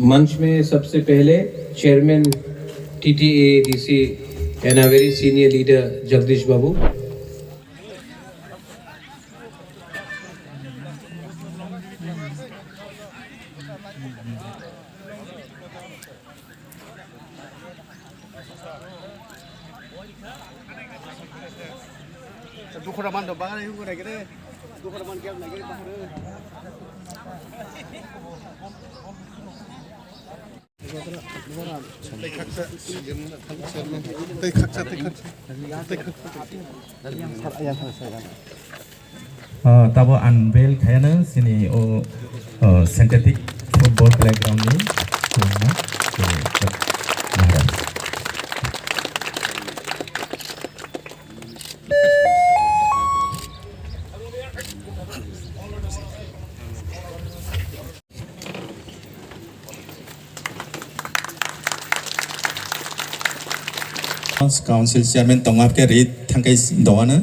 मंच में सबसे पहले chairman TTADC and a very senior leader Jagdish Babu. दुखरामान तो बाहर ही करे करे दुखरामान क्या लगे बाहर tabo unveil kayana sini synthetic football playground ni Council Chairman Tongap ke read thangkai doana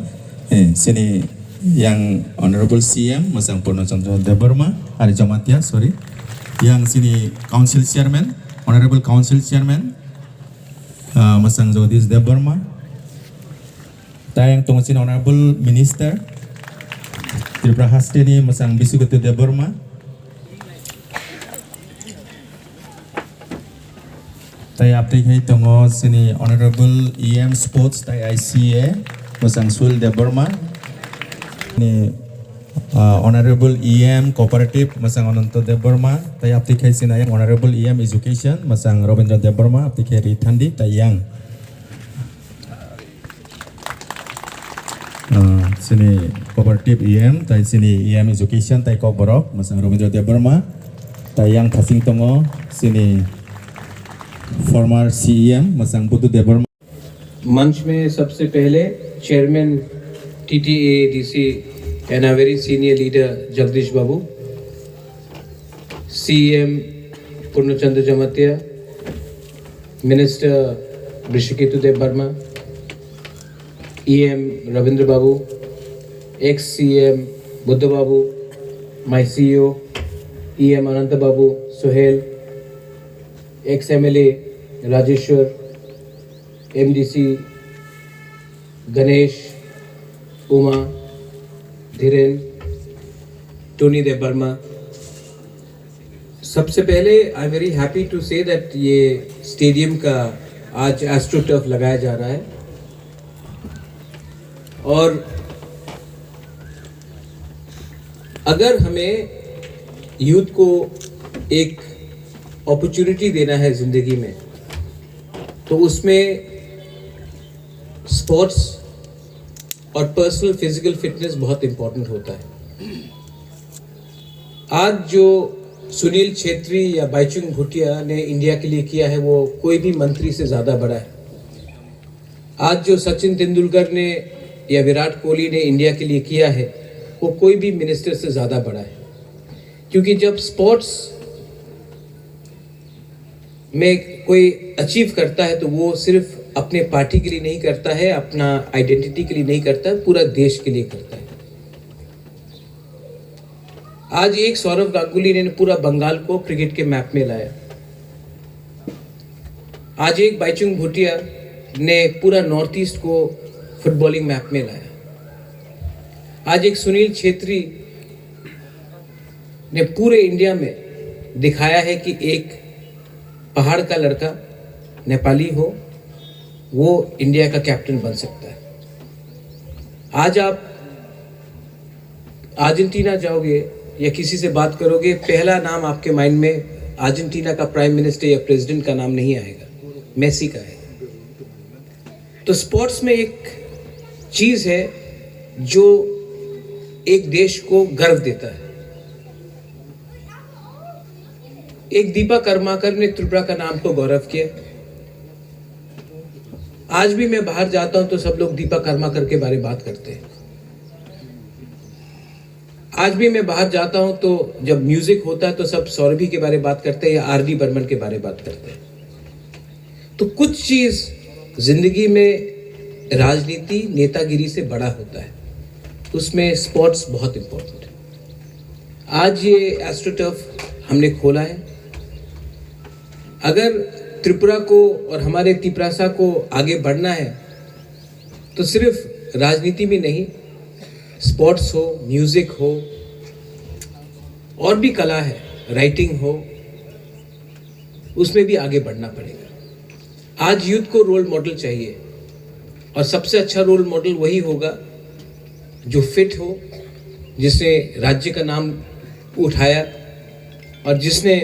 sini yang Honorable CM Masang Purno Chandra Debarma Hari Jamatya sorry yang sini Council Chairman Honorable Council Chairman Masang Jagdish Debarma tayang tungsin Honorable Minister Tripura Hastini Masang Bisuketu Debarma tay apti kai tongo sini Honorable EM Sports tay ICA Masang Sul Debarma ni Honorable EM Cooperative Masang Ananto Debarma tay apti kai sini yang Honorable EM Education Masang Robindra Debarma apti kai Rithandi tay yang sini Cooperative EM tay sini EM Education tay Kokborok Masang Robindra Debarma tay yang kasing tongo sini former CEM Masang Buddhu Debarma। मंच में सबसे पहले chairman TTADC and a very senior leader Jagdish Babu, CM Purnachandra Jamatia, minister Rishiketu Debbarma, EM Rabindra Babu, ex CM Buddha Babu, my CEO EM Ananta Babu Suhel, ex MLA Rajeshwar, MDC Ganesh, Uma, Dhiren, Tony Debbarma. सबसे पहले I am very happy to say that ये stadium का आज astro turf लगाया जा रहा है और अगर हमें यूथ को एक अपॉर्चुनिटी देना है जिंदगी में तो उसमें स्पोर्ट्स और पर्सनल फिजिकल फिटनेस बहुत इंपॉर्टेंट होता है। आज जो सुनील छेत्री या बाईचुंग भूटिया ने इंडिया के लिए किया है वो कोई भी मंत्री से ज़्यादा बड़ा है। आज जो सचिन तेंदुलकर ने या विराट कोहली ने इंडिया के लिए किया है वो कोई भी मिनिस्टर से ज़्यादा बड़ा है, क्योंकि जब स्पोर्ट्स में कोई अचीव करता है तो वो सिर्फ अपने पार्टी के लिए नहीं करता है, अपना आइडेंटिटी के लिए नहीं करता है, पूरा देश के लिए करता है। आज एक सौरव गांगुली ने पूरा बंगाल को क्रिकेट के मैप में लाया। आज एक बाईचुंग भूटिया ने पूरा नॉर्थ ईस्ट को फुटबॉलिंग मैप में लाया। आज एक सुनील छेत्री ने पूरे इंडिया में दिखाया है कि एक पहाड़ का लड़का नेपाली हो वो इंडिया का कैप्टन बन सकता है। आज आप अर्जेंटीना जाओगे या किसी से बात करोगे, पहला नाम आपके माइंड में अर्जेंटीना का प्राइम मिनिस्टर या प्रेसिडेंट का नाम नहीं आएगा, मेसी का है। तो स्पोर्ट्स में एक चीज है जो एक देश को गर्व देता है। एक दीपा कर्माकर ने त्रिपुरा का नाम को गौरव किया। आज भी मैं बाहर जाता हूं तो सब लोग दीपा कर्माकर के बारे में बात करते हैं। आज भी मैं बाहर जाता हूं तो जब म्यूजिक होता है तो सब सौरभी के बारे में बात करते हैं या RD बर्मन के बारे में बात करते हैं। तो कुछ चीज जिंदगी में राजनीति नेतागिरी से बड़ा होता है, उसमें स्पोर्ट्स बहुत इंपॉर्टेंट है। आज ये एस्ट्रो टर्फ हमने खोला है अगर त्रिपुरा को और हमारे तिपरासा को आगे बढ़ना है तो सिर्फ राजनीति में नहीं, स्पोर्ट्स हो, म्यूजिक हो, और भी कला है, राइटिंग हो, उसमें भी आगे बढ़ना पड़ेगा। आज यूथ को रोल मॉडल चाहिए और सबसे अच्छा रोल मॉडल वही होगा जो फिट हो, जिसने राज्य का नाम उठाया और जिसने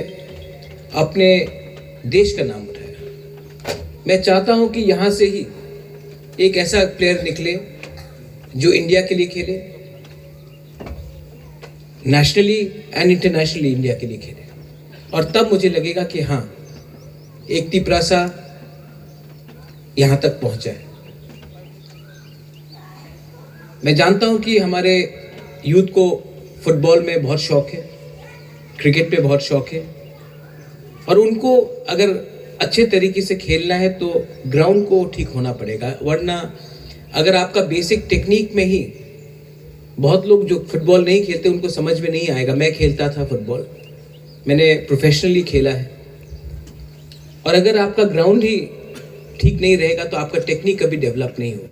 अपने देश का नाम उठाया। मैं चाहता हूं कि यहाँ से ही एक ऐसा प्लेयर निकले जो इंडिया के लिए खेले, नेशनली एंड इंटरनेशनली इंडिया के लिए खेले, और तब मुझे लगेगा कि हाँ, एक तिपरासा यहाँ तक पहुँचा है। मैं जानता हूँ कि हमारे यूथ को फुटबॉल में बहुत शौक है, क्रिकेट में बहुत शौक है, और उनको अगर अच्छे तरीके से खेलना है तो ग्राउंड को ठीक होना पड़ेगा। वरना अगर आपका बेसिक टेक्निक में ही, बहुत लोग जो फुटबॉल नहीं खेलते उनको समझ में नहीं आएगा। मैं खेलता था फुटबॉल, मैंने प्रोफेशनली खेला है, और अगर आपका ग्राउंड ही ठीक नहीं रहेगा तो आपका टेक्निक कभी डेवलप नहीं होगा।